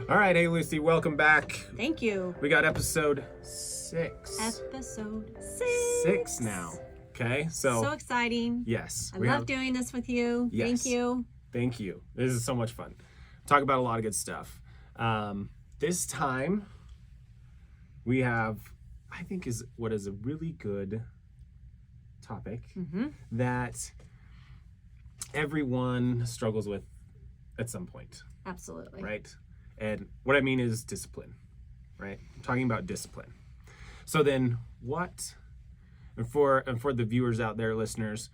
All right, hey Lucy, welcome back. Thank you. We got episode 6. Episode 6 now. Okay, So exciting. yes, I love doing this with you. Yes. Thank you. Thank you. This is so much fun. Talk about a lot of good stuff. This time we have, I think, is what is a really good topic that everyone struggles with at some point, Absolutely. right? And what I mean is discipline, right? I'm talking about discipline. So then what, and for the viewers out there, listeners,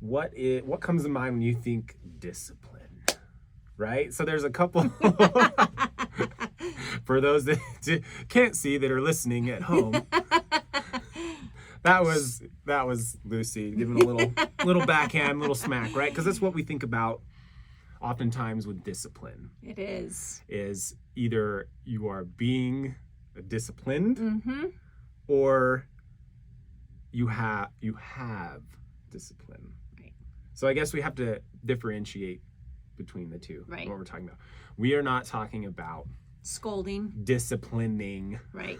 what comes to mind when you think discipline, right? So there's a couple, for those that can't see that are listening at home, that was Lucy giving a little backhand, little smack, right? Because that's what we think about oftentimes with discipline. It is. Is either you are being disciplined or you have discipline. Right. So I guess we have to differentiate between the two. Right. What we're talking about. We are not talking about Scolding. disciplining Right.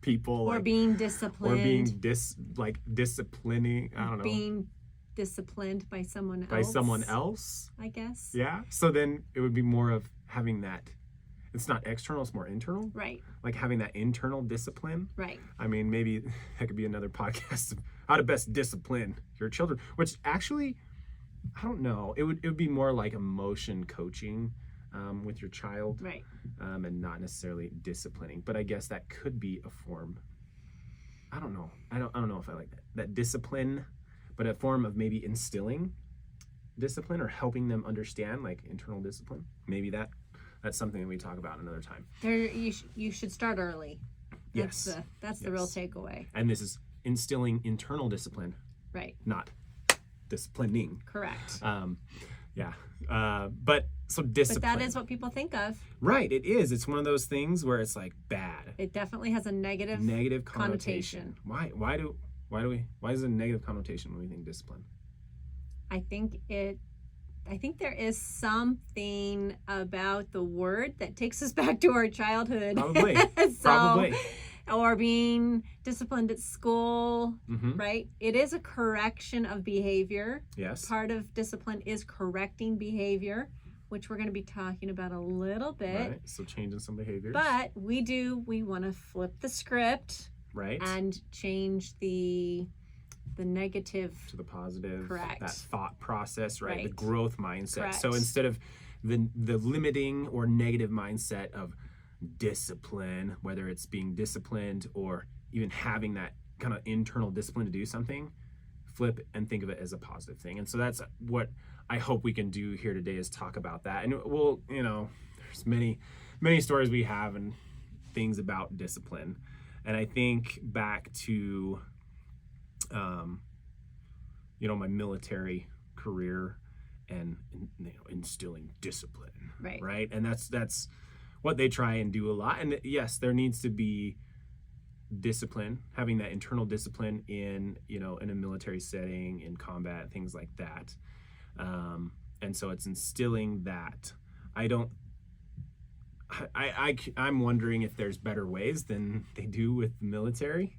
people Or being disciplined. or being disciplining. I don't know. Being disciplined by someone else. By someone else. I guess. Yeah. So then it would be more of having that. It's not external, it's more internal. Right. Like having that internal discipline. Right. I mean, maybe that could be another podcast of how to best discipline your children, which actually, I don't know. It would be more like emotion coaching with your child. Right. And not necessarily disciplining. But I guess that could be a form. I don't know. I don't know if I like that discipline, but a form of maybe instilling discipline or helping them understand, like internal discipline. Maybe that's something that we talk about another time. You should start early. That's the real takeaway. And this is instilling internal discipline, Right. not disciplining. Correct. But so discipline. But that is what people think of. Right, it is. It's one of those things where it's like bad. It definitely has a negative connotation. Why is it a negative connotation when we think discipline? I think there is something about the word that takes us back to our childhood. Probably. Probably. Or being disciplined at school, right? It is a correction of behavior. Yes. Part of discipline is correcting behavior, which we're going to be talking about a little bit. Right. So changing some behaviors. But we want to flip the script. Right. And change the negative to the positive. Correct. That thought process, right? Right. The growth mindset. Correct. So instead of the limiting or negative mindset of discipline, whether it's being disciplined or even having that kind of internal discipline to do something, flip and think of it as a positive thing. And so that's what I hope we can do here today, is talk about that. And we'll, there's many stories we have and things about discipline. And I think back to my military career and instilling discipline, right? And that's what they try and do a lot. And yes, there needs to be discipline, having that internal discipline in in a military setting, in combat, things like that. And so it's instilling that. I'm wondering if there's better ways than they do with the military.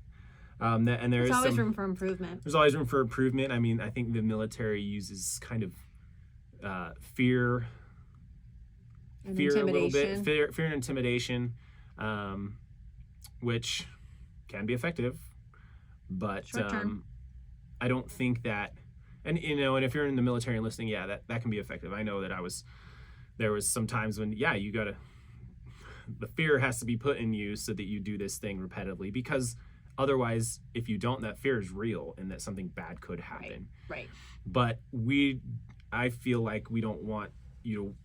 And there's always room for improvement. There's always room for improvement. I mean, I think the military uses kind of fear a little bit, fear and intimidation, which can be effective, but I don't think that, and if you're in the military and listening, that can be effective. I know that there was some times when the fear has to be put in you so that you do this thing repetitively, because otherwise, if you don't, that fear is real and that something bad could happen. Right. But I feel like we don't want you to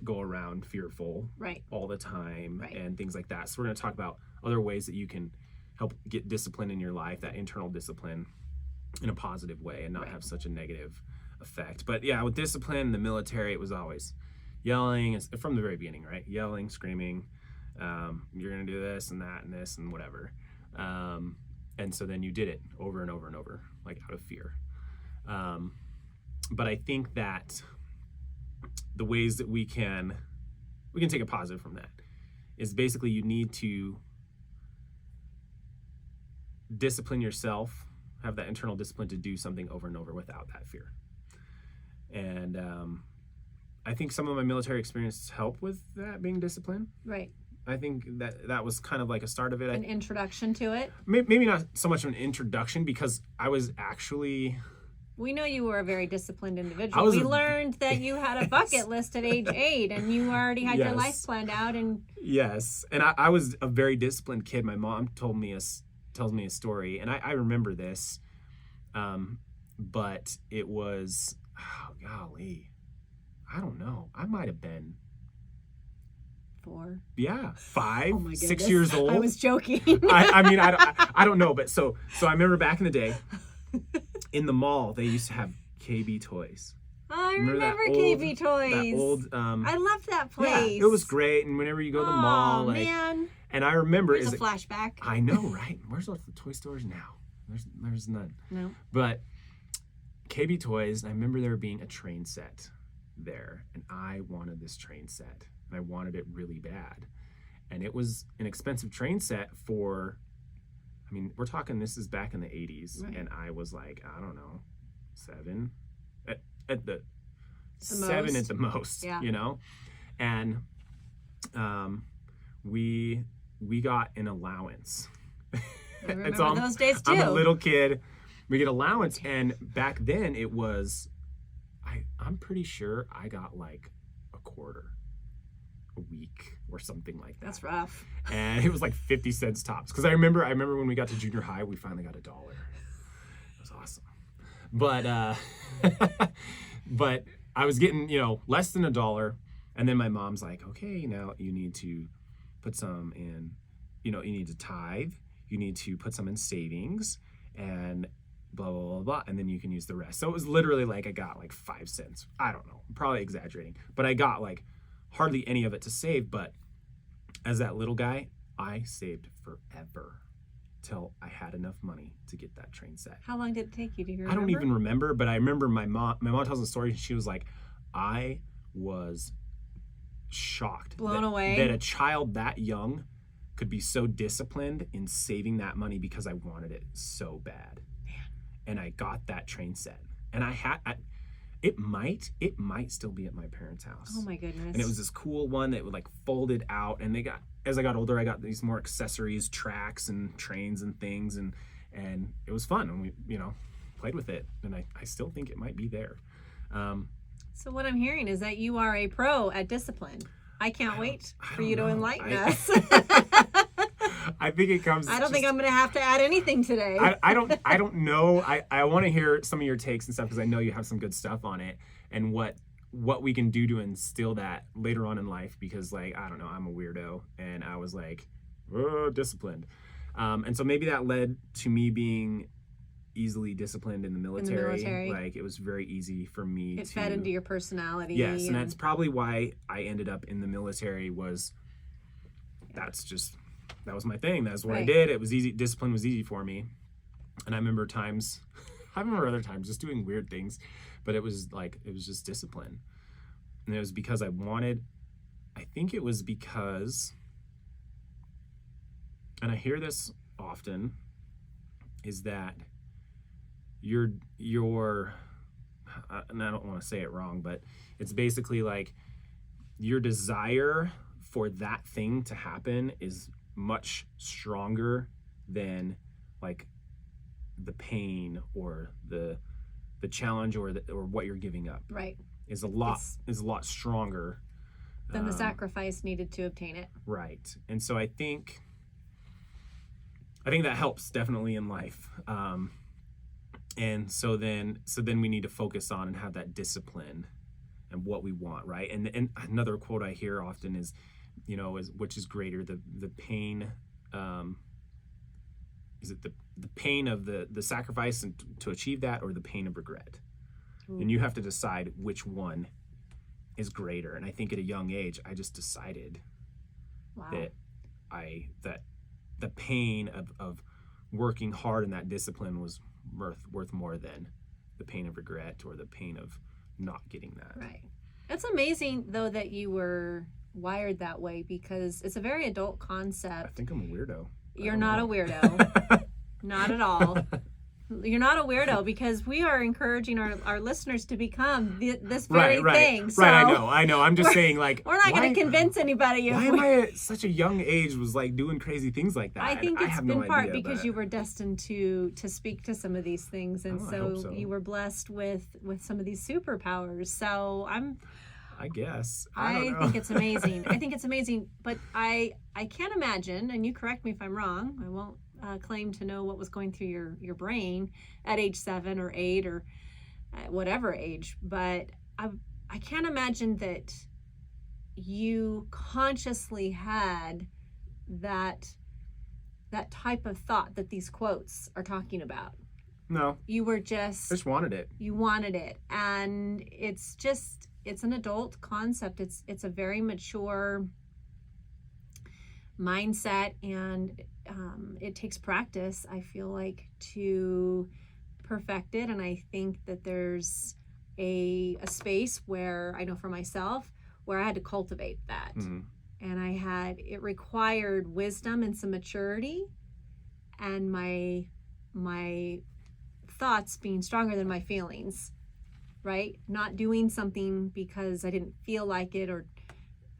go around fearful all the time and things like that. So we're going to talk about other ways that you can help get discipline in your life, that internal discipline, in a positive way and not have such a negative effect. But yeah, with discipline in the military, it was always yelling from the very beginning, right? Yelling, screaming, you're going to do this and that and this and whatever. And so then you did it over and over and over, like out of fear. But I think that the ways that we can we can take a positive from that, is basically you need to discipline yourself, have that internal discipline to do something over and over without that fear. And I think some of my military experience helped with that, being disciplined. Right. I think that was kind of like a start of it. An introduction to it. Maybe not so much an introduction, because I was actually... We know you were a very disciplined individual. We learned that you had a bucket list at age 8, and you already had your life planned out. And yes, and I was a very disciplined kid. My mom tells me a story, and I remember this, but it was, oh golly, I don't know. I might have been 4. Yeah, 5, oh my 6 years old. I was joking. I mean, I don't know, but so I remember back in the day, in the mall, they used to have KB Toys. I remember KB Toys. That old. I loved that place. Yeah, it was great. And whenever you go to the mall, like, man. And I remember, There's a flashback. I know, right? Where's all the toy stores now? There's none. No. But KB Toys, I remember there being a train set there, and I wanted this train set, and I wanted it really bad, and it was an expensive train set for. I mean, we're talking, this is back in the 80s, right. And I was like, I don't know, 7 at the 7 most. At the most, yeah. You know? And we got an allowance. I remember those days too. I'm a little kid. We get allowance, and back then it was, I'm pretty sure I got like a quarter a week or something like that. That's rough. And it was like 50 cents tops. Because I remember when we got to junior high, we finally got $1. It was awesome. But but I was getting, less than $1. And then my mom's like, okay, now you need to put some in, you need to tithe. You need to put some in savings and blah, blah, blah, blah. And then you can use the rest. So it was literally like I got like 5 cents. I don't know. I'm probably exaggerating. But I got like hardly any of it to save. But as that little guy, I saved forever till I had enough money to get that train set. How long did it take you? Do you remember? I don't even remember, but I remember my mom tells a story. She was like, I was shocked. Blown away. That a child that young could be so disciplined in saving that money because I wanted it so bad. Man. And I got that train set. And it might still be at my parents' house. Oh my goodness. And it was this cool one that would like folded out, and as I got older, I got these more accessories, tracks and trains and things, and it was fun, and we played with it, and I still think it might be there. So what I'm hearing is that you are a pro at discipline. I can't wait for you to enlighten us. I think it comes. I don't think I'm going to have to add anything today. I don't know. I want to hear some of your takes and stuff, because I know you have some good stuff on it, and what we can do to instill that later on in life, because like, I don't know, I'm a weirdo, and I was like, oh, disciplined. And so maybe that led to me being easily disciplined in the military. Like, it was very easy for me. It fed into your personality. Yes, and that's probably why I ended up in the military. That was my thing. That's what I did. It was easy. Discipline was easy for me. And I remember other times just doing weird things, but it was just discipline. And it was because I think it was because, and I hear this often, is that and I don't want to say it wrong, but it's basically like your desire for that thing to happen is much stronger than like the pain or the challenge or what you're giving up. Right. Is a lot stronger than the sacrifice needed to obtain it. Right. And so I think that helps definitely in life. And so then we need to focus on and have that discipline and what we want, right? And another quote I hear often is, which is greater, the pain, is it the pain of the sacrifice and to achieve that, or the pain of regret? Ooh. And you have to decide which one is greater. And I think at a young age, I just decided that the pain of working hard in that discipline was worth more than the pain of regret or the pain of not getting that. Right. It's amazing though that you were wired that way because it's a very adult concept. I think I'm a weirdo. You're not a weirdo. Not at all. You're not a weirdo because we are encouraging our listeners to become this very thing. So right, I know. I'm just saying, like, we're not going to convince anybody. Why am I at such a young age was like doing crazy things like that? I think it's been part because you were destined to speak to some of these things, and so you were blessed with some of these superpowers. So I guess. I think it's amazing. I think it's amazing, but I can't imagine, and you correct me if I'm wrong. I won't claim to know what was going through your brain at age 7 or 8 or whatever age, but I can't imagine that you consciously had that type of thought that these quotes are talking about. No. You were I just wanted it. You wanted it, and it's an adult concept. It's a very mature mindset, and it takes practice, I feel like, to perfect it. And I think that there's a space where I know for myself where I had to cultivate that. And it required wisdom and some maturity, and my thoughts being stronger than my feelings, right? Not doing something because I didn't feel like it, or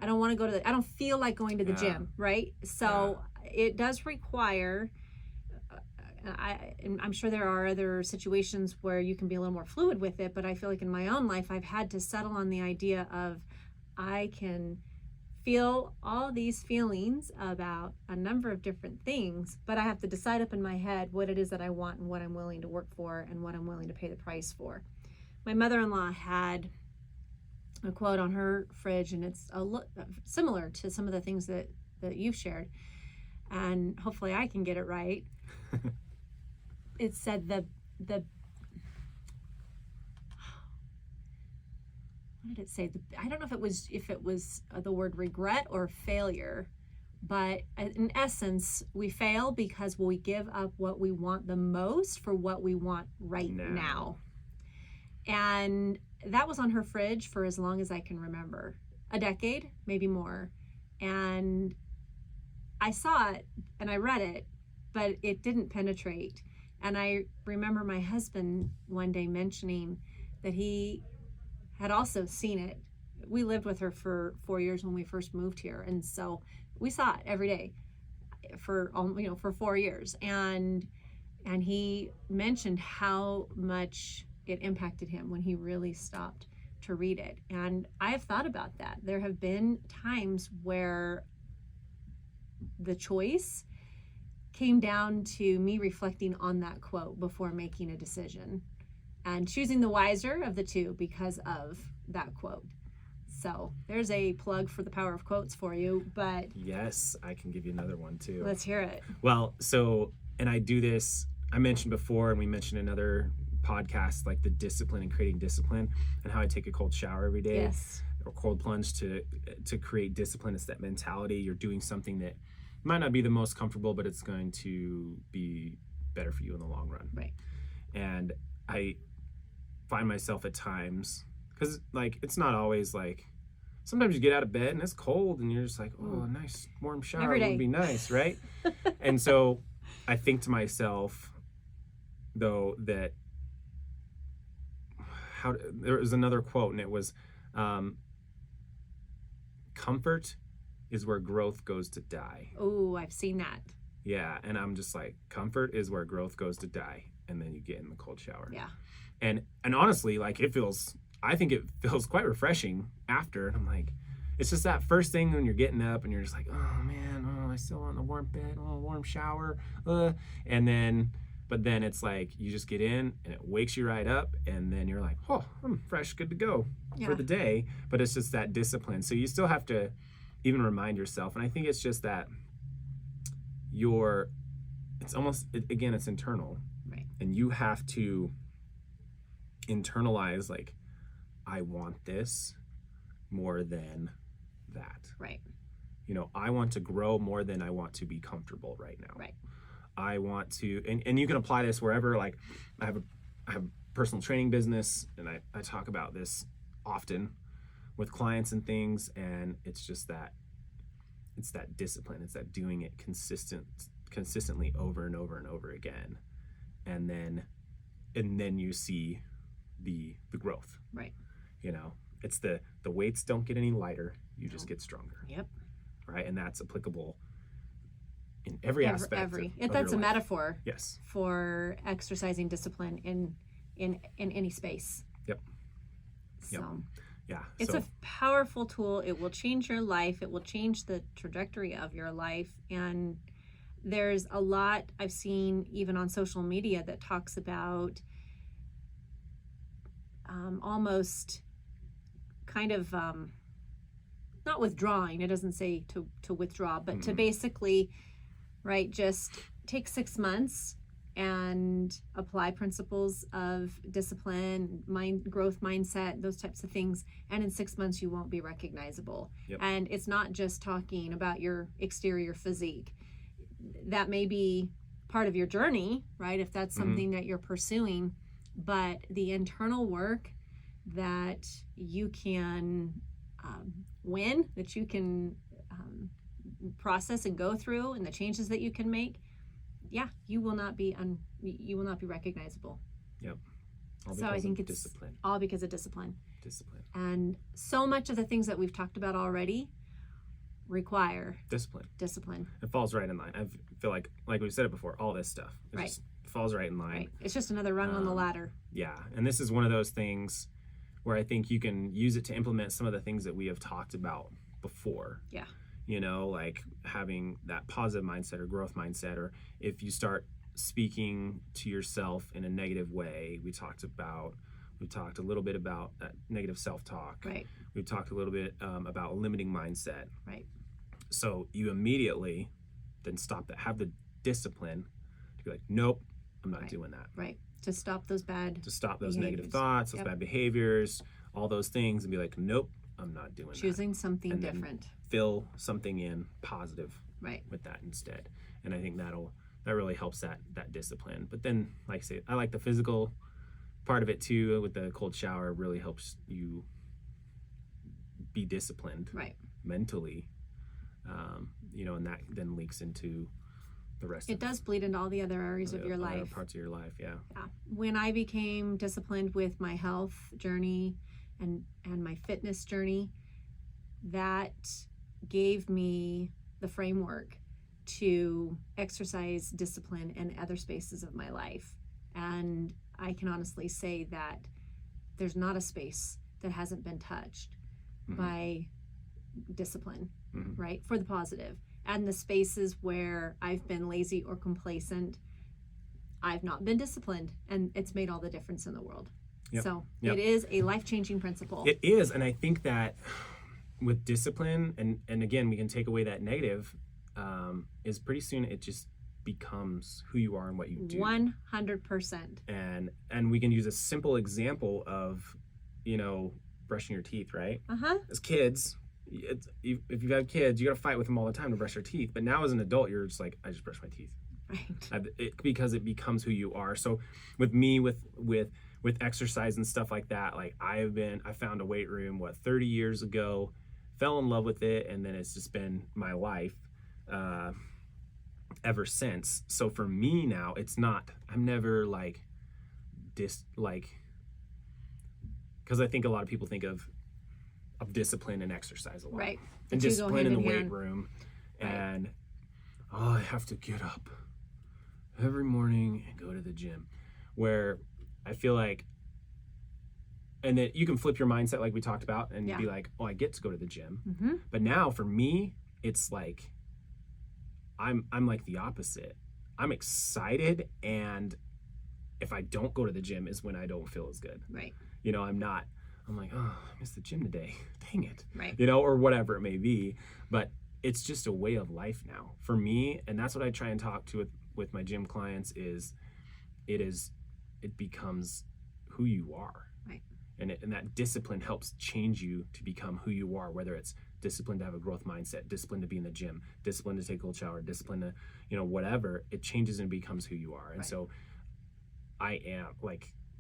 I don't want to I don't feel like going to the gym, right? So it does require, and I'm sure there are other situations where you can be a little more fluid with it, but I feel like in my own life, I've had to settle on the idea of I can feel all these feelings about a number of different things, but I have to decide up in my head what it is that I want and what I'm willing to work for and what I'm willing to pay the price for. My mother-in-law had a quote on her fridge, and it's similar to some of the things that you've shared, and hopefully I can get it right. It said what did it say? I don't know if it was the word regret or failure, but in essence, we fail because we give up what we want the most for what we want right now. And that was on her fridge for as long as I can remember, a decade, maybe more. And I saw it and I read it, but it didn't penetrate. And I remember my husband one day mentioning that he had also seen it. We lived with her for 4 years when we first moved here, and so we saw it every day for 4 years. And he mentioned how much it impacted him when he really stopped to read it. And I've thought about that. There have been times where the choice came down to me reflecting on that quote before making a decision and choosing the wiser of the two because of that quote. So there's a plug for the power of quotes for you, but yes, I can give you another one too. Let's hear it. Well, and I do this, I mentioned before, and we mentioned in another podcast, like the discipline and creating discipline, and how I take a cold shower every day. Yes. Or cold plunge to create discipline. It's that mentality. You're doing something that might not be the most comfortable, but it's going to be better for you in the long run. Right. And I find myself at times, because like it's not always like, sometimes you get out of bed and it's cold and you're just like, oh, a nice warm shower would be nice, right? And so I think to myself, though, that there was another quote, and it was, comfort is where growth goes to die. Oh, I've seen that. Yeah, and I'm just like, comfort is where growth goes to die, and then you get in the cold shower. Yeah. And honestly, like I think it feels quite refreshing after. And I'm like, it's just that first thing when you're getting up and you're just like, oh man, I still want a warm bed, a warm shower, but then it's like you just get in and it wakes you right up, and then you're like, oh, I'm fresh, good to go for the day. But it's just that discipline. So you still have to even remind yourself. And I think it's just that it's internal. Right. And you have to internalize, like, I want this more than that. Right. I want to grow more than I want to be comfortable right now. Right. I want to, and you can apply this wherever. Like, I have a personal training business, and I talk about this often. with clients and things, and it's just that it's that discipline. It's that doing it consistently over and over and over again, and then you see the growth. Right. You know, it's the weights don't get any lighter, you just get stronger. Yep. Right, and that's applicable in every aspect. That's a metaphor. Yes. For exercising discipline in any space. Yep. So. Yep. Yeah. It's a powerful tool. It will change your life. It will change the trajectory of your life. And there's a lot I've seen even on social media that talks about almost kind of not withdrawing. It doesn't say to withdraw, but to basically, right, just take 6 months and apply principles of discipline, growth mindset, those types of things. And in 6 months, you won't be recognizable. Yep. And it's not just talking about your exterior physique. That may be part of your journey, right? If that's something that you're pursuing, but the internal work that you can win, that you can process and go through, and the changes that you can make, you will not be recognizable. Yep. So I think it's discipline. all because of discipline. Discipline. And so much of the things that we've talked about already require discipline. It falls right in line. I feel like we said it before, all this stuff just falls right in line. Right. It's just another rung on the ladder. Yeah. And this is one of those things where I think you can use it to implement some of the things that we have talked about before. Yeah. You know, like having that positive mindset or growth mindset, or if you start speaking to yourself in a negative way, we talked a little bit about that negative self-talk. Right. We've talked a little bit about limiting mindset. Right. So you immediately then stop that, have the discipline to be like, nope, I'm not doing that. Right. To stop those negative thoughts, those bad behaviors, all those things, and be like, nope, I'm not doing Choosing that. something and different. Fill something in positive with that instead. And I think that really helps that discipline. But then, like I say, I like the physical part of it too. With the cold shower, really helps you be disciplined mentally. You know, and that then leaks into the rest. It does bleed into all the other areas of your life. Other parts of your life, yeah. When I became disciplined with my health journey and my fitness journey, that gave me the framework to exercise discipline in other spaces of my life. And I can honestly say that there's not a space that hasn't been touched by discipline, right? For the positive. And the spaces where I've been lazy or complacent, I've not been disciplined, and it's made all the difference in the world. So it is a life-changing principle. It is, and I think that with discipline, and again, we can take away that negative, is pretty soon it just becomes who you are and what you do. 100%. And we can use a simple example of, you know, brushing your teeth, right? As kids, if you've had kids, you got to fight with them all the time to brush your teeth. But now as an adult, you're just like, I just brush my teeth. Right. Because it becomes who you are. So with me, with exercise and stuff like that, like I found a weight room 30 years ago, fell in love with it, and then it's just been my life ever since. So for me now, I'm never because I think a lot of people think of discipline and exercise a lot. Right. And discipline in the weight room. And I have to get up every morning and go to the gym. Where I feel like, and then you can flip your mindset like we talked about and be like, oh, I get to go to the gym. But now for me, it's like I'm like the opposite. I'm excited, and if I don't go to the gym is when I don't feel as good. Right. You know, I'm like, oh, I missed the gym today. Dang it. Right. You know, or whatever it may be. But it's just a way of life now for me. And that's what I try and talk to with my gym clients it becomes who you are. Right. And that discipline helps change you to become who you are, whether it's discipline to have a growth mindset, discipline to be in the gym, discipline to take a cold shower, discipline to, you know, whatever. It changes and becomes who you are. And so I am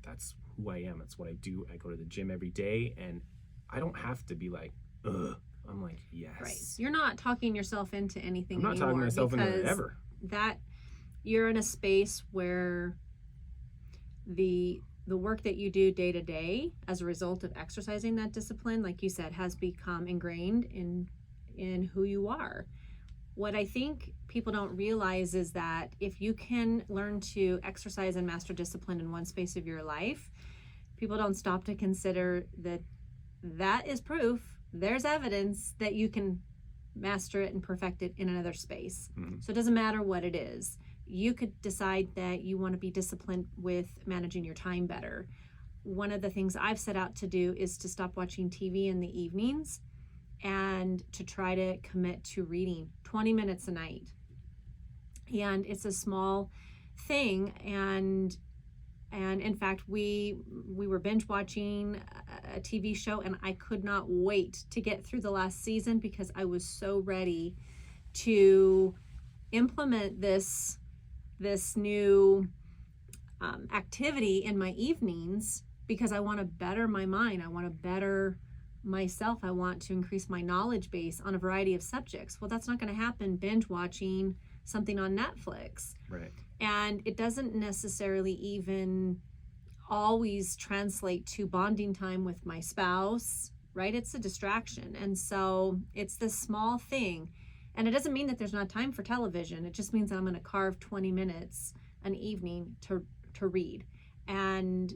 that's who I am. It's what I do. I go to the gym every day, and I don't have to be like, ugh. I'm like, yes. Right. You're not talking yourself into anything I'm not anymore, talking myself into it ever. That you're in a space where the work that you do day to day as a result of exercising that discipline, like you said, has become ingrained in who you are. What I think people don't realize is that if you can learn to exercise and master discipline in one space of your life, people don't stop to consider that is proof. There's evidence that you can master it and perfect it in another space. Mm-hmm. So it doesn't matter what it is. You could decide that you want to be disciplined with managing your time better. One of the things I've set out to do is to stop watching TV in the evenings and to try to commit to reading 20 minutes a night. And it's a small thing, and in fact, we were binge watching a TV show, and I could not wait to get through the last season because I was so ready to implement this new activity in my evenings, because I want to better my mind. I want to better myself. I want to increase my knowledge base on a variety of subjects. Well, that's not going to happen binge watching something on Netflix. Right. And it doesn't necessarily even always translate to bonding time with my spouse, right? It's a distraction. And so it's this small thing. And it doesn't mean that there's not time for television. It just means I'm going to carve 20 minutes an evening to read. And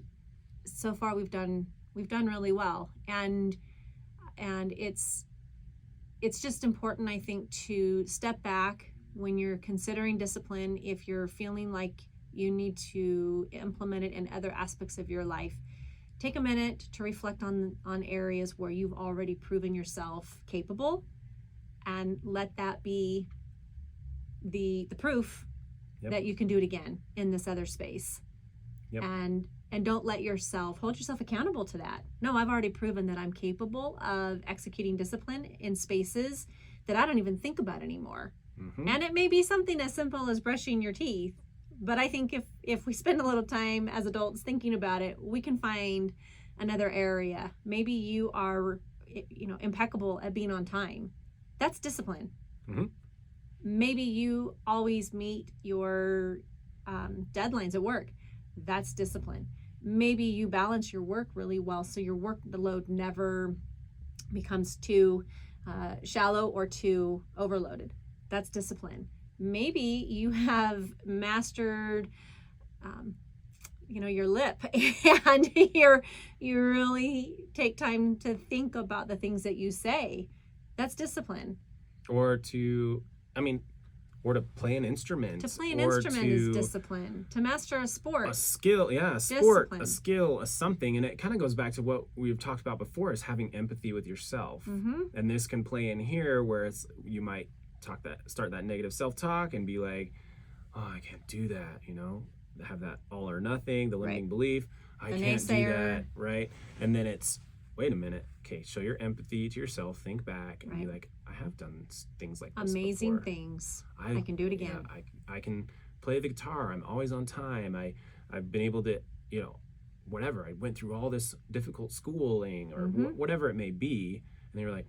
so far we've done really well. And it's just important, I think, to step back when you're considering discipline. If you're feeling like you need to implement it in other aspects of your life, take a minute to reflect on areas where you've already proven yourself capable, and let that be the proof that you can do it again in this other space. Yep. And don't hold yourself accountable to that. No, I've already proven that I'm capable of executing discipline in spaces that I don't even think about anymore. Mm-hmm. And it may be something as simple as brushing your teeth, but I think if we spend a little time as adults thinking about it, we can find another area. Maybe you are, impeccable at being on time. That's discipline. Mm-hmm. Maybe you always meet your deadlines at work. That's discipline. Maybe you balance your work really well, so your workload never becomes too shallow or too overloaded. That's discipline. Maybe you have mastered, your lip, and you really take time to think about the things that you say. That's discipline. Or to play an instrument. To play an instrument is discipline. To master a sport. A skill, a sport, a skill, a something. And it kind of goes back to what we've talked about before, is having empathy with yourself. Mm-hmm. And this can play in here where you might start that negative self-talk and be like, oh, I can't do that, have that all or nothing, the limiting belief. I can't do that, right? And then it's, wait a minute. Okay, show your empathy to yourself, think back, and be like, I have done things like this amazing before. Things. I can do it again. Yeah, I can play the guitar. I'm always on time. I've been able to, whatever. I went through all this difficult schooling or whatever it may be. And you're like,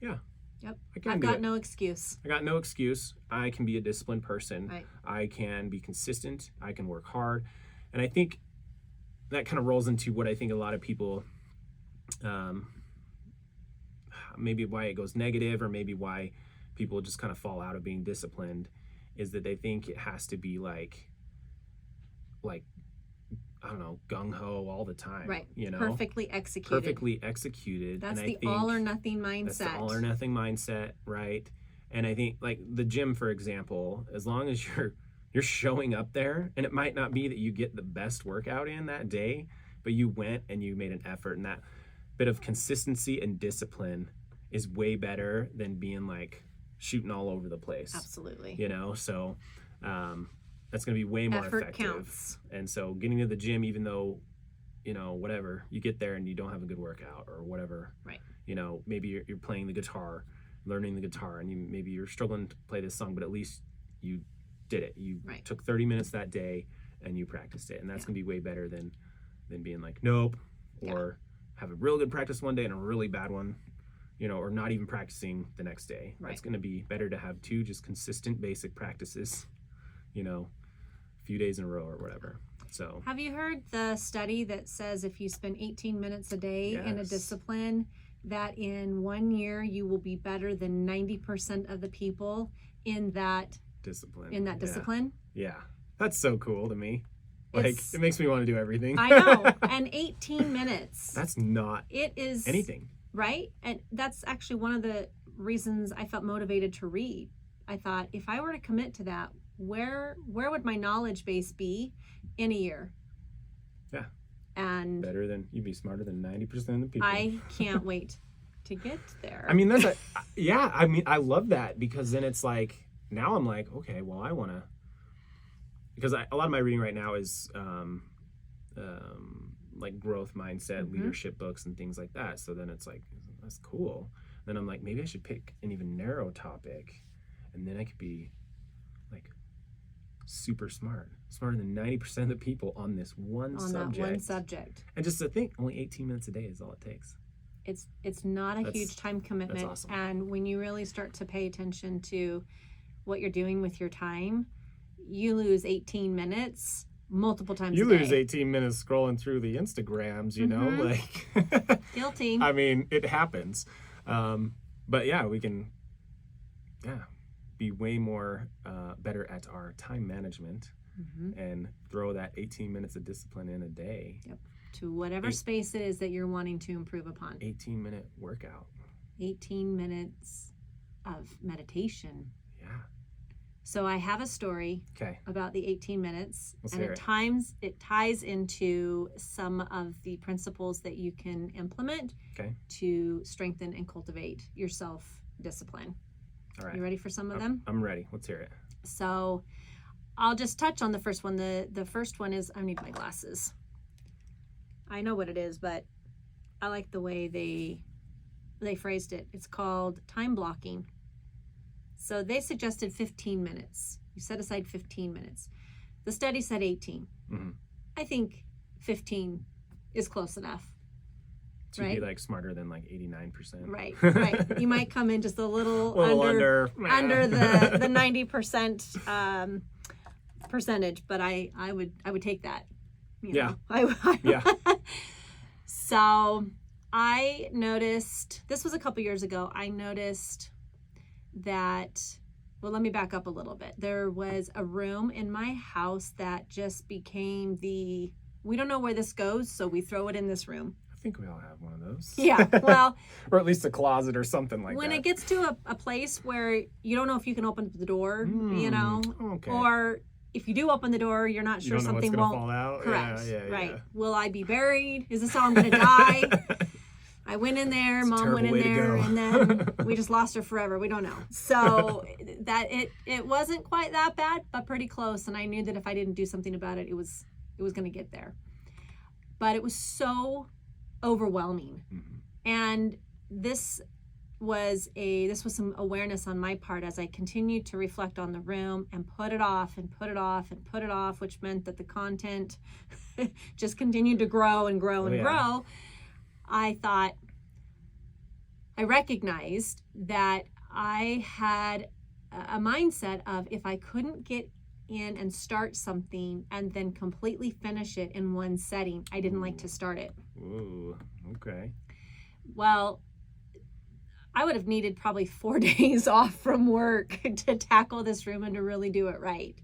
yeah. Yep. I've got no excuse. I got no excuse. I can be a disciplined person. Right. I can be consistent. I can work hard. And I think that kind of rolls into what I think a lot of people, maybe why it goes negative, or maybe why people just kind of fall out of being disciplined, is that they think it has to be like I don't know, gung-ho all the time. Right. Perfectly executed. That's the all or nothing mindset. That's the all or nothing mindset, right? And I think, like the gym, for example, as long as you're showing up there, and it might not be that you get the best workout in that day, but you went and you made an effort, and that bit of consistency and discipline is way better than being like shooting all over the place. Absolutely. So that's going to be way more effective. Counts. And so getting to the gym, even though, whatever, you get there and you don't have a good workout or whatever. Right. Maybe you're playing the guitar, learning the guitar, and maybe you're struggling to play this song, but at least you did it. You took 30 minutes that day and you practiced it. And that's going to be way better than being like, nope, or have a real good practice one day and a really bad one, or not even practicing the next day. Right. It's going to be better to have 2 just consistent basic practices, a few days in a row or whatever. So have you heard the study that says if you spend 18 minutes a day in a discipline, that in 1 year you will be better than 90% of the people in that discipline? Yeah. That's so cool to me. It makes me want to do everything. I know. And 18 minutes. That's not anything. Right? And that's actually one of the reasons I felt motivated to read. I thought, if I were to commit to that, where would my knowledge base be in a year? Yeah. And you'd be smarter than 90% of the people. I can't wait to get there. I mean, I love that, because then it's like, now I'm like, okay, well, I want to, because a lot of my reading right now is like growth mindset, leadership books and things like that. So then it's like, that's cool. Then I'm like, maybe I should pick an even narrow topic, and then I could be like super smarter than 90% of the people on this one subject. That one subject. And just to think, only 18 minutes a day is all it takes. It's not a huge time commitment. That's awesome. And when you really start to pay attention to what you're doing with your time, you lose 18 minutes multiple times a day. You lose 18 minutes scrolling through the Instagrams, like guilty. I mean, it happens. But yeah, we can be way more better at our time management and throw that 18 minutes of discipline in a day. Yep. To whatever space it is that you're wanting to improve upon. 18-minute workout. 18 minutes of meditation. Yeah. So I have a story about the 18 minutes. It ties into some of the principles that you can implement to strengthen and cultivate your self-discipline. All right. You ready for some of them? I'm ready. Let's hear it. So I'll just touch on the first one. The first one is, I need my glasses. I know what it is, but I like the way they phrased it. It's called time blocking. So they suggested 15 minutes. You set aside 15 minutes. The study said 18. I think 15 is close enough. To be like smarter than like 89%. Right. You might come in just a little under the 90% percentage, but I would take that. Yeah. So I noticed, this was a couple years ago, I noticed that, well, let me back up a little bit. There was a room in my house that just became we don't know where this goes, so we throw it in this room. I think we all have one of those. Yeah, well. Or at least a closet or something like that. When it gets to a place where you don't know if you can open the door, okay. Or if you do open the door, you're not sure something won't fall out. Correct. Yeah. Right. Will I be buried? Is this how I'm going to die? I went in there, Mom went in there, and then we just lost her forever. We don't know. So that it wasn't quite that bad, but pretty close. And I knew that if I didn't do something about it, it was going to get there. But it was so overwhelming. And this was some awareness on my part as I continued to reflect on the room and put it off, which meant that the content just continued to grow and grow and grow. I recognized that I had a mindset of, if I couldn't get in and start something and then completely finish it in one setting, I didn't like to start it. Ooh, okay. Well, I would have needed probably 4 days off from work to tackle this room and to really do it right.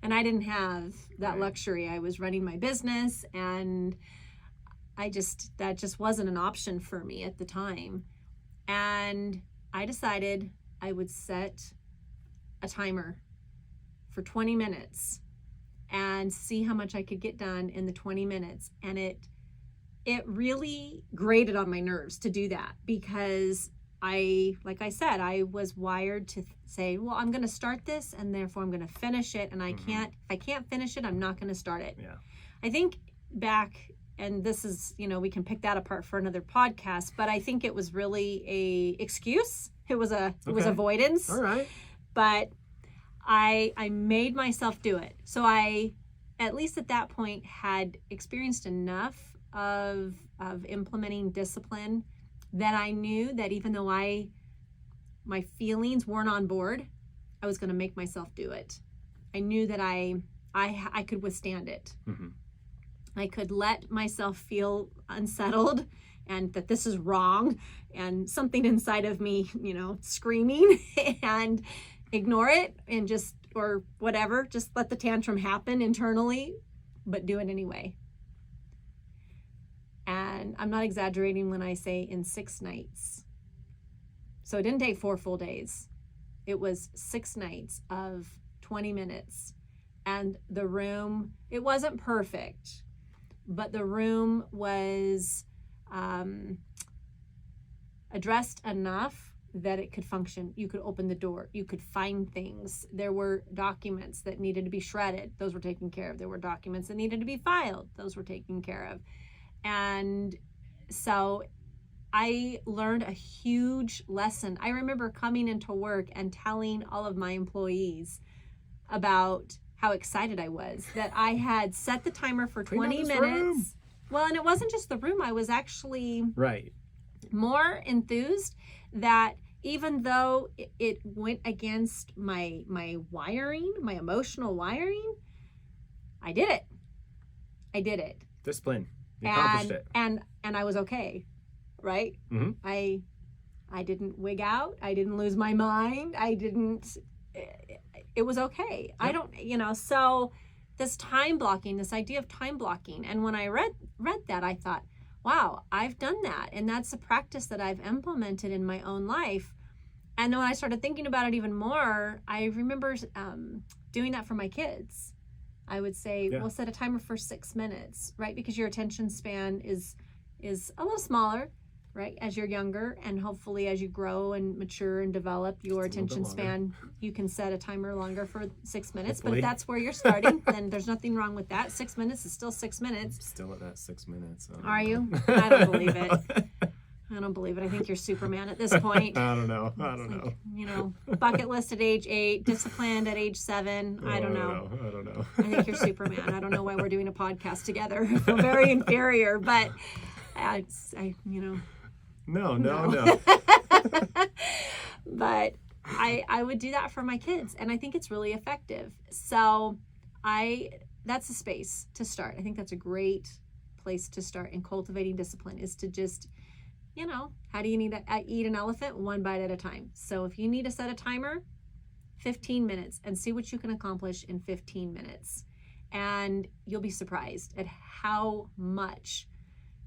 And I didn't have that luxury. I was running my business, and that just wasn't an option for me at the time. And I decided I would set a timer for 20 minutes and see how much I could get done in the 20 minutes. And it really grated on my nerves to do that, because like I said, I was wired to say, well, I'm going to start this and therefore I'm going to finish it. And if I can't finish it, I'm not going to start it. Yeah. I think back, and this is, we can pick that apart for another podcast, but I think it was really a excuse. It was avoidance. All right. But I made myself do it. So I, at least at that point, had experienced enough of implementing discipline that I knew that even though my feelings weren't on board, I was going to make myself do it. I knew that I could withstand it. Mm-hmm. I could let myself feel unsettled and that this is wrong and something inside of me, screaming and ignore it and just, or whatever, just let the tantrum happen internally, but do it anyway. And I'm not exaggerating when I say in 6 nights. So it didn't take 4 full days. It was 6 nights of 20 minutes. And the room, it wasn't perfect, but the room was addressed enough that it could function. You could open the door. You could find things. There were documents that needed to be shredded. Those were taken care of. There were documents that needed to be filed. Those were taken care of. And so I learned a huge lesson. I remember coming into work and telling all of my employees about how excited I was that I had set the timer for 20 minutes. Room. Well, and it wasn't just the room. I was actually right. more enthused that even though it went against my wiring, my emotional wiring, I did it. Discipline. You accomplished it. And I was okay, right? Mm-hmm. I didn't wig out. I didn't lose my mind. It was okay. Yep. I don't, so this time blocking, this idea of time blocking. And when I read that, I thought, wow, I've done that. And that's a practice that I've implemented in my own life. And then when I started thinking about it even more, I remember doing that for my kids. I would say, we'll set a timer for 6 minutes, right? Because your attention span is a little smaller, right? As you're younger, and hopefully as you grow and mature and develop your attention span, you can set a timer longer for 6 minutes. Hopefully. But if that's where you're starting, then there's nothing wrong with that. 6 minutes is still 6 minutes. I'm still at that 6 minutes. Are you? I don't believe it. I don't believe it. I think you're Superman at this point. I don't know. Bucket list at age 8, disciplined at age 7. I don't know. I think you're Superman. I don't know why we're doing a podcast together. We're very inferior, but No. But I would do that for my kids, and I think it's really effective. So that's a space to start. I think that's a great place to start in cultivating discipline, is to just, how do you need to eat an elephant? 1 bite at a time. So if you need to set a timer, 15 minutes, and see what you can accomplish in 15 minutes. And you'll be surprised at how much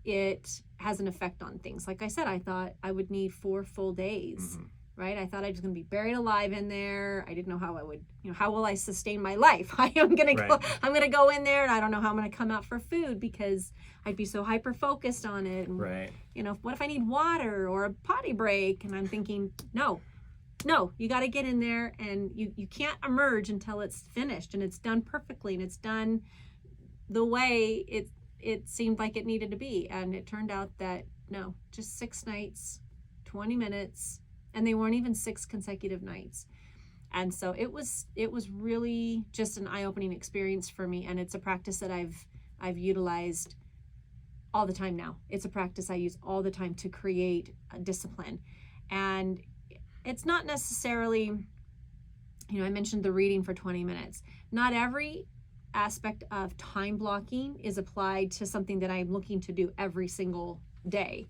it has an effect on things. Like I said, I thought I would need 4 full days, right? I thought I was going to be buried alive in there. I didn't know how I would, how will I sustain my life? I'm going to go in there and I don't know how I'm going to come out for food because I'd be so hyper focused on it. And, what if I need water or a potty break? And I'm thinking, no, you got to get in there, and you can't emerge until it's finished and it's done perfectly and it's done the way it seemed like it needed to be. And it turned out that no, just 6 nights, 20 minutes, and they weren't even 6 consecutive nights. And so it was really just an eye-opening experience for me, and it's a practice that I've utilized all the time now. It's a practice I use all the time to create a discipline. And it's not necessarily, I mentioned the reading for 20 minutes. Not every aspect of time blocking is applied to something that I'm looking to do every single day.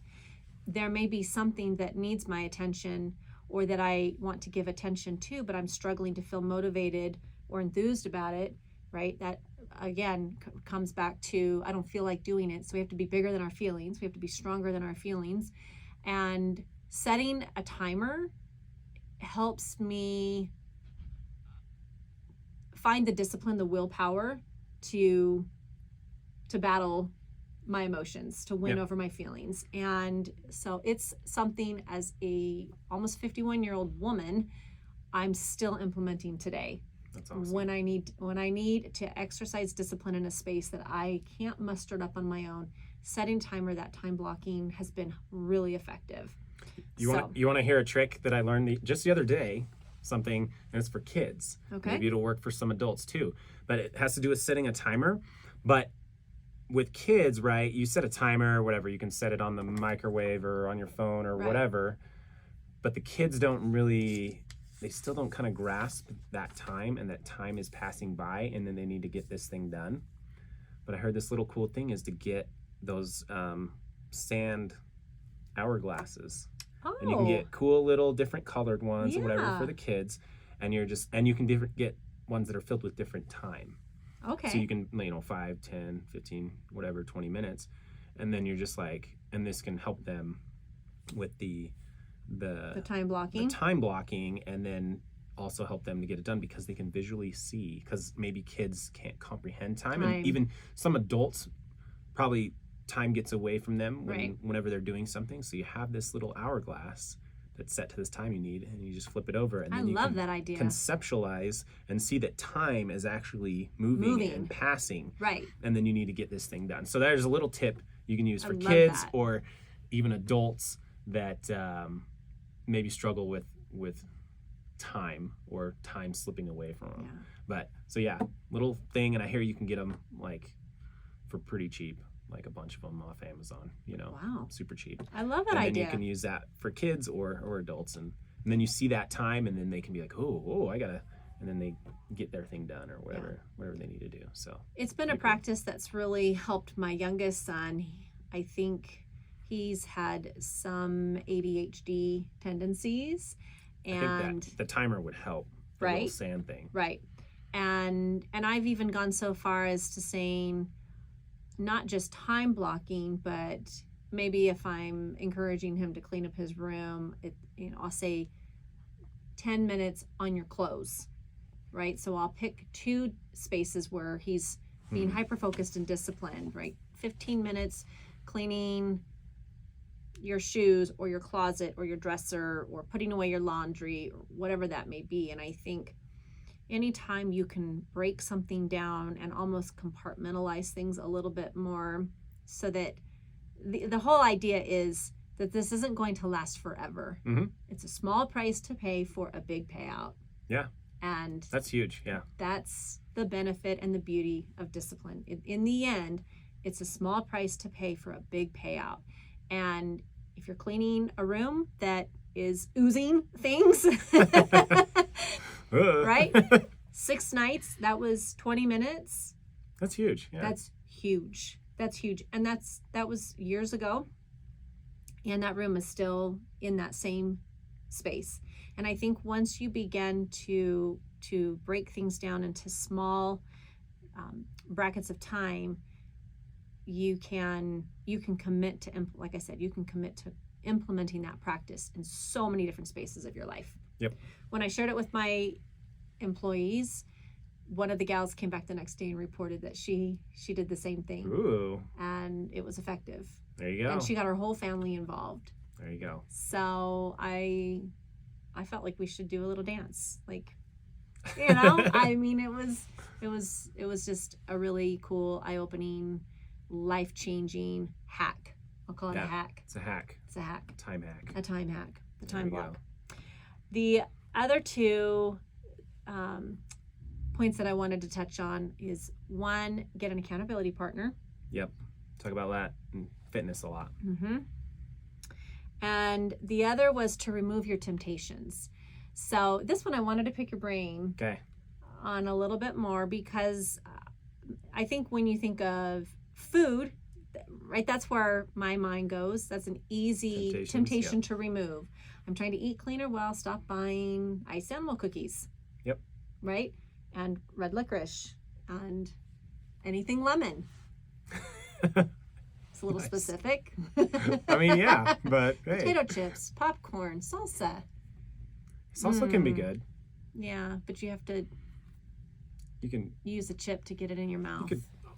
There may be something that needs my attention or that I want to give attention to, but I'm struggling to feel motivated or enthused about it, right? That again comes back to I don't feel like doing it. So we have to be bigger than our feelings. We have to be stronger than our feelings. And setting a timer helps me find the discipline, the willpower to battle my emotions, to win over my feelings. And so it's something, as a almost 51-year-old woman, I'm still implementing today. That's awesome. When I need to exercise discipline in a space that I can't muster it up on my own, setting timer, that time blocking has been really effective. You want to hear a trick that I learned just the other day? Something, and it's for kids. Okay. Maybe it'll work for some adults too. But it has to do with setting a timer. But with kids, right, you set a timer or whatever. You can set it on the microwave or on your phone or whatever. But the kids they still don't kind of grasp that time, and that time is passing by, and then they need to get this thing done. But I heard this little cool thing is to get those sand hourglasses. Oh. And you can get cool little different colored ones or whatever for the kids. And you can get ones that are filled with different time. Okay. So you can, 5, 10, 15, whatever, 20 minutes. And then you're just like, and this can help them with the time blocking. The time blocking, and then also help them to get it done because they can visually see, because maybe kids can't comprehend time. And even some adults, probably time gets away from them whenever they're doing something. So you have this little hourglass that's set to this time you need, and you just flip it over, and then you can that idea. Conceptualize and see that time is actually moving and passing. Right. And then you need to get this thing done. So there's a little tip you can use for kids or even adults that maybe struggle with time or time slipping away from them. Yeah. But so little thing, and I hear you can get them like for pretty cheap, like a bunch of them off Amazon, Wow. super cheap. I love that and idea. then you can use that for kids or adults, and then you see that time, and then they can be like, oh, I gotta, and then they get their thing done or whatever they need to do. So it's been a practice that's really helped my youngest son. I think he's had some ADHD tendencies, and I think that the timer would help. The little sand thing. Right. And I've even gone so far as to saying not just time blocking, but maybe if I'm encouraging him to clean up his room, I'll say 10 minutes on your clothes, right? So I'll pick 2 spaces where he's being hyper-focused and disciplined, right? 15 minutes cleaning your shoes or your closet or your dresser or putting away your laundry or whatever that may be. And I think anytime you can break something down and almost compartmentalize things a little bit more, so that the whole idea is that this isn't going to last forever. Mm-hmm. It's a small price to pay for a big payout. Yeah. And that's huge. Yeah. That's the benefit and the beauty of discipline. In the end, it's a small price to pay for a big payout. And if you're cleaning a room that is oozing things, right? 6 nights, that was 20 minutes. That's huge. Yeah. That's huge. That's huge. And that was years ago. And that room is still in that same space. And I think once you begin to break things down into small brackets of time, you can commit to, like I said, you can commit to implementing that practice in so many different spaces of your life. Yep. When I shared it with my employees, one of the gals came back the next day and reported that she did the same thing. Ooh. And it was effective. There you go. And she got her whole family involved. There you go. So I felt like we should do a little dance. Like, I mean, it was just a really cool, eye-opening, life-changing hack. I'll call it a hack. It's a hack. It's a hack. Time hack. A time hack. The time block. Go. The other 2 points that I wanted to touch on is, 1, get an accountability partner. Yep. Talk about that in fitness a lot. Mm-hmm. And the other was to remove your temptations. So this one I wanted to pick your brain on a little bit more, because I think when you think of food, right, that's where my mind goes. That's an easy temptation to remove. I'm trying to eat cleaner. Well, stop buying iced animal cookies. Yep. Right? And red licorice and anything lemon. It's a little specific. I mean, yeah, but hey. Potato chips, popcorn, salsa. Salsa can be good. Yeah, but you have to use a chip to get it in your mouth.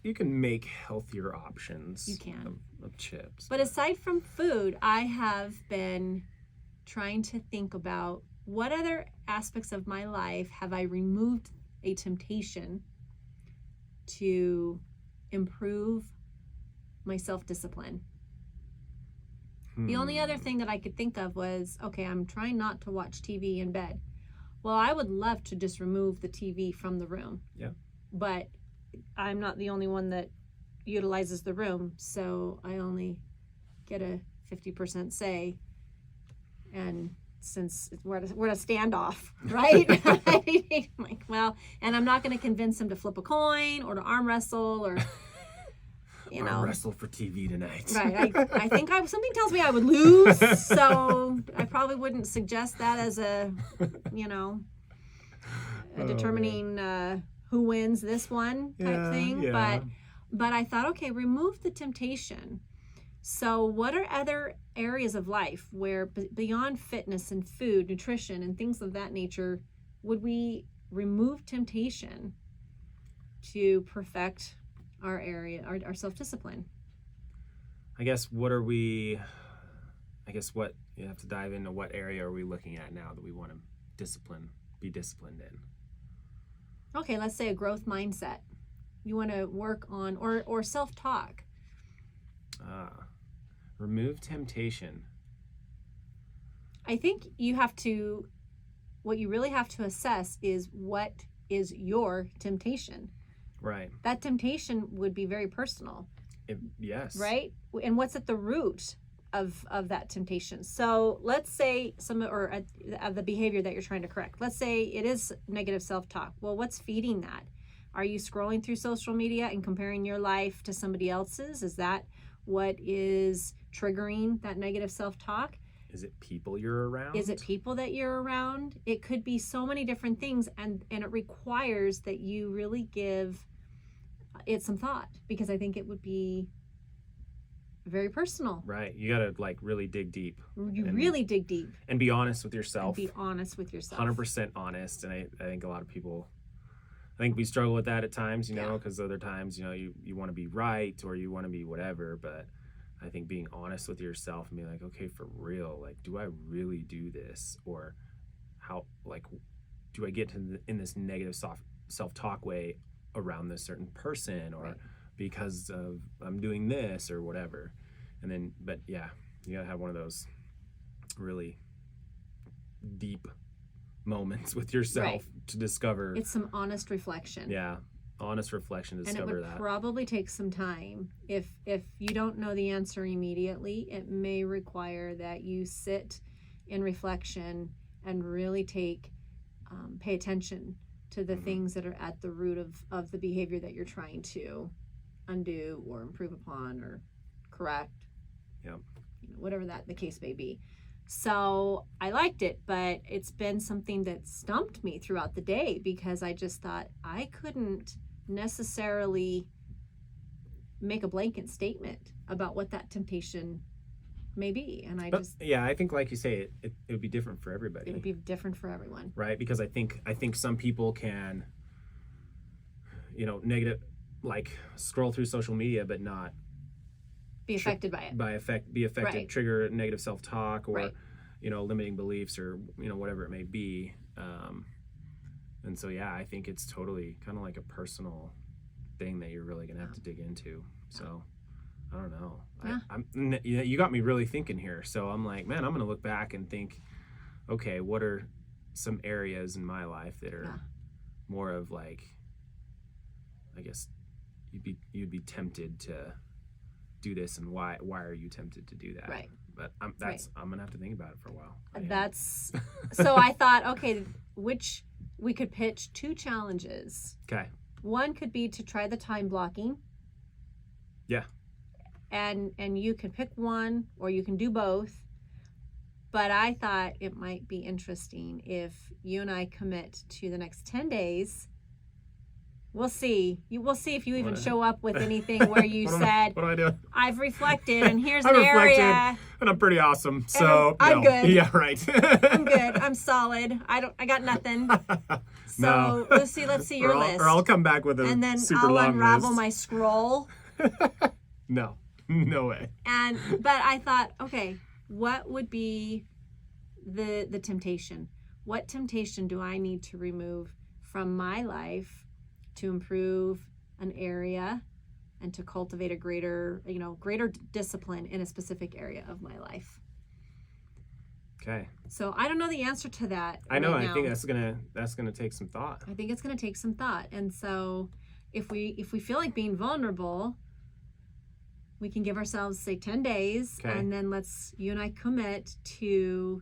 You can make healthier options. You can. Of chips. But aside from food, I have been trying to think about what other aspects of my life have I removed a temptation to improve my self-discipline. The only other thing that I could think of was, okay, I'm trying not to watch TV in bed. Well, I would love to just remove the TV from the room. Yeah. But I'm not the only one that utilizes the room, so I only get a 50% say. And since we're at a standoff, right? I'm like, well, and I'm not going to convince him to flip a coin or to arm wrestle or, arm wrestle for TV tonight. Right. I think something tells me I would lose, so I probably wouldn't suggest that as a determining who wins this one type thing. Yeah. But I thought, okay, remove the temptation. So what are other areas of life where beyond fitness and food, nutrition, and things of that nature, would we remove temptation to perfect our area, our self-discipline? I guess what you have to dive into, what area are we looking at now that we want to be disciplined in? Okay, let's say a growth mindset. You want to work on, or self-talk. Remove temptation. I think what you really have to assess is what is your temptation. Right. That temptation would be very personal. Yes. Right? And what's at the root of that temptation? So let's say of the behavior that you're trying to correct. Let's say it is negative self-talk. Well, what's feeding that? Are you scrolling through social media and comparing your life to somebody else's? Is that what is triggering that negative self-talk? Is it people you're around? Is it people that you're around? It could be so many different things, and it requires that you really give it some thought, because I think it would be very personal. Right. You got to really dig deep. Really dig deep. And be honest with yourself. 100% honest. And I think a lot of people, we struggle with that at times, because other times, you want to be right or you want to be whatever. But I think being honest with yourself and being like, okay, for real, do I really do this? Or how, do I get in this negative self-talk way around this certain person, or right, because of I'm doing this or whatever. And then, but yeah, you gotta have one of those really deep moments with yourself, right, to discover. It's some honest reflection. Yeah, honest reflection to discover that. And it would probably take some time. If you don't know the answer immediately, it may require that you sit in reflection and really pay attention to the things that are at the root of the behavior that you're trying to undo or improve upon or correct. Yep. Whatever the case may be. So I liked it, but it's been something that stumped me throughout the day, because I just thought I couldn't necessarily make a blanket statement about what that temptation may be. And I think, like you say, it would be different for everybody. It would be different for everyone. Right? Because I think some people can, negative, scroll through social media, but not be affected by it. Be affected, right, trigger negative self-talk, or, right, limiting beliefs, or, whatever it may be. And so, yeah, I think it's totally kind of like a personal thing that you're really going to have to dig into. So I don't know. Yeah. You got me really thinking here. So I'm like, man, I'm going to look back and think, okay, what are some areas in my life that are more of I guess you'd be tempted to do this, and why are you tempted to do that? Right. But I'm going to have to think about it for a while. So I thought, okay, we could pitch 2 challenges. Okay. One could be to try the time blocking. Yeah. And you can pick one, or you can do both. But I thought it might be interesting if you and I commit to the next 10 days. We'll see. We'll see if you even show up with anything where you said, what am I doing? I've reflected, and here's an area. And I'm pretty awesome. So I'm good. Yeah, right. I'm good. I'm solid. I got nothing. So let's see your list. Or I'll come back with a and then super I'll long unravel list. my scroll. No way. But I thought, okay, what would be the temptation? What temptation do I need to remove from my life to improve an area and to cultivate a greater discipline in a specific area of my life? Okay. So I don't know the answer to that. I know. Right I think that's gonna take some thought. I think it's gonna take some thought. And so if we feel like being vulnerable, we can give ourselves, say, 10 days, and then you and I commit to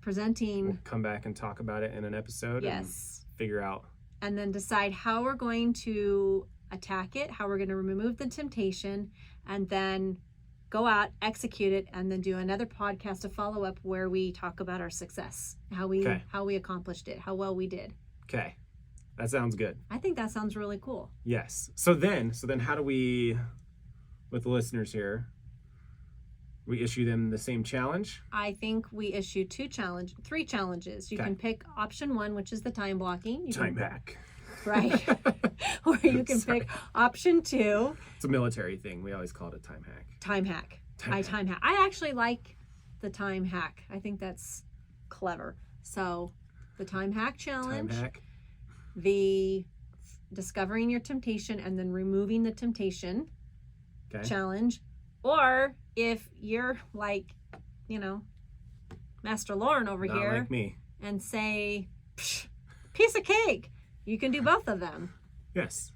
presenting. We'll come back and talk about it in an episode. Yes. And figure out. And then decide how we're going to attack it, how we're going to remove the temptation, and then go out, execute it, and then do another podcast to follow up where we talk about our success, how we accomplished it, how well we did. Okay. That sounds good. I think that sounds really cool. Yes. So then how do we, with the listeners here, we issue them the same challenge? I think we issue 3 challenges. You can pick option 1, which is the time blocking. Time hack. Right. Or you can pick option 2. It's a military thing. We always call it a time hack. Time hack. I actually like the time hack. I think that's clever. So the time hack challenge, the discovering your temptation and then removing the temptation challenge. Or if you're like, Master Lauren over Not here like me. And say, piece of cake. You can do both of them. Yes.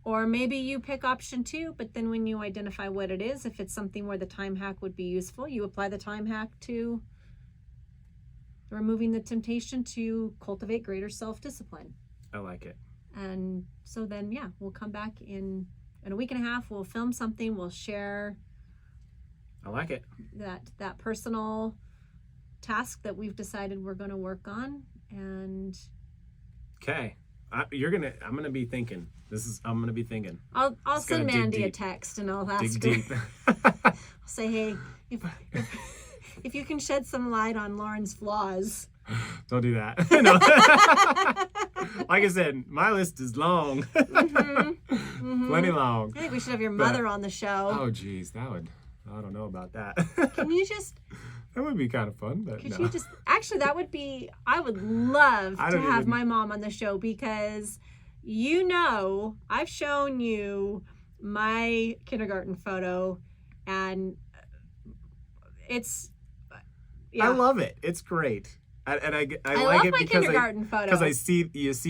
Or maybe you pick option 2, but then when you identify what it is, if it's something where the time hack would be useful, you apply the time hack to removing the temptation to cultivate greater self-discipline. I like it. And so then, we'll come back in a week and a half. We'll film something. We'll share. I like it. That personal task that we've decided we're going to work on. And okay. I'm gonna be thinking. I'm gonna be thinking. I'll send Mandy a text and I'll ask her. Dig deep. I'll say, hey, if you can shed some light on Lauren's flaws. Don't do that. No. Like I said, my list is long. Plenty long. I think we should have your mother on the show. Oh, geez, I don't know about that. Can you just? That would be kind of fun, but could you just? Actually, that would be. I would love to have my mom on the show because, I've shown you my kindergarten photo, and it's. I love it. It's great. And I like love it because I see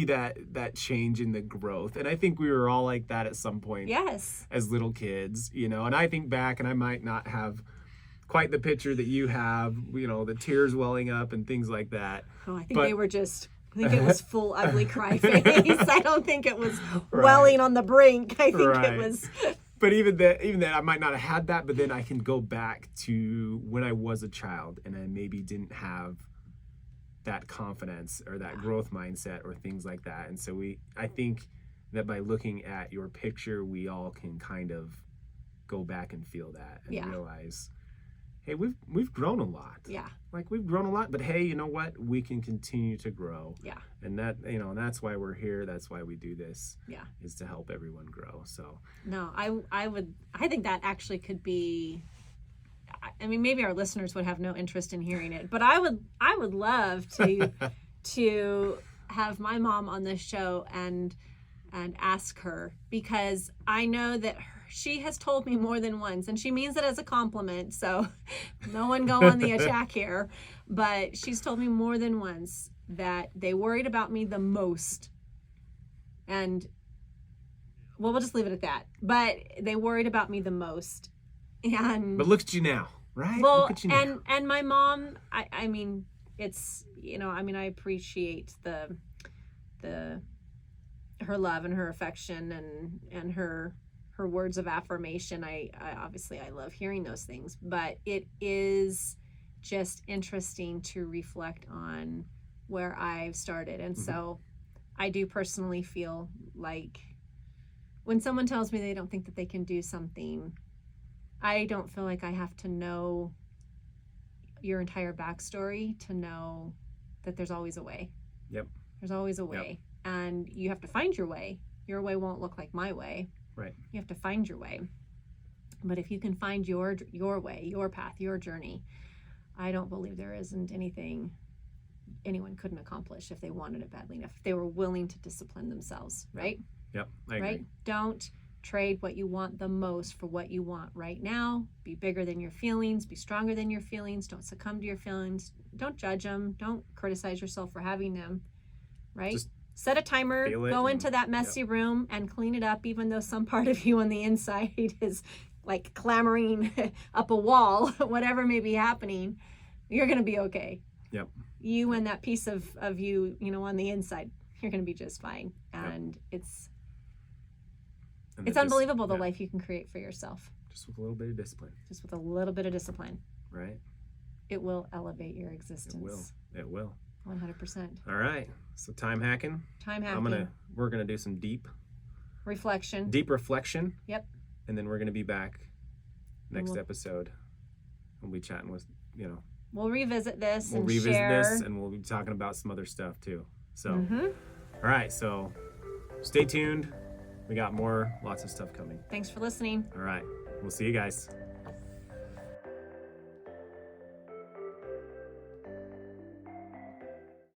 that change in the growth, and I think we were all like that at some point. Yes. As little kids, and I think back, and I might not have quite the picture that you have, the tears welling up and things like that. Oh, I think they were just. I think it was full ugly cry face. I don't think it was welling on the brink. I think it was. But even that, I might not have had that. But then I can go back to when I was a child, and I maybe didn't have that confidence or that growth mindset or things like that. And so I think that by looking at your picture, we all can kind of go back and feel that and realize, hey, we've grown a lot. Yeah. Like we've grown a lot, but hey, you know what? We can continue to grow. Yeah. And that, that's why we're here. That's why we do this. Yeah. Is to help everyone grow. So. No, I think that actually could be. I mean, maybe our listeners would have no interest in hearing it, but I would love to have my mom on this show and ask her, because I know that she has told me more than once, and she means it as a compliment, so no one go on the attack here, but she's told me more than once that they worried about me the most, and well, we'll just leave it at that, but they worried about me the most. But look at you now, right? Well, look at you now. And my mom, I mean, it's, I appreciate the her love and her affection and her words of affirmation. I obviously I love hearing those things, but it is just interesting to reflect on where I've started. And so I do personally feel like when someone tells me they don't think that they can do something, I don't feel like I have to know your entire backstory to know that there's always a way. Yep. There's always a way. Yep. And you have to find your way. Your way won't look like my way. Right. You have to find your way. But if you can find your way, your path, your journey, I don't believe there isn't anything anyone couldn't accomplish if they wanted it badly enough, if they were willing to discipline themselves, right? Yep, I agree. Right? Don't trade what you want the most for what you want right now. Be bigger than your feelings. Be stronger than your feelings. Don't succumb to your feelings. Don't judge them. Don't criticize yourself for having them, right? Just set a timer. Go into that messy room and clean it up, even though some part of you on the inside is like clambering up a wall, whatever may be happening, you're going to be okay. Yep. You and that piece of you, you know, on the inside, you're going to be just fine. And it's unbelievable the life you can create for yourself. Just with a little bit of discipline. Just with a little bit of discipline. Right. It will elevate your existence. It will. 100%. All right. So time hacking. We're gonna do some deep reflection. Yep. And then we're gonna be back next episode. We'll be chatting with, you know. We'll revisit this and we'll be talking about some other stuff too. So, all right. So stay tuned. We got lots of stuff coming. Thanks for listening. All right. We'll see you guys.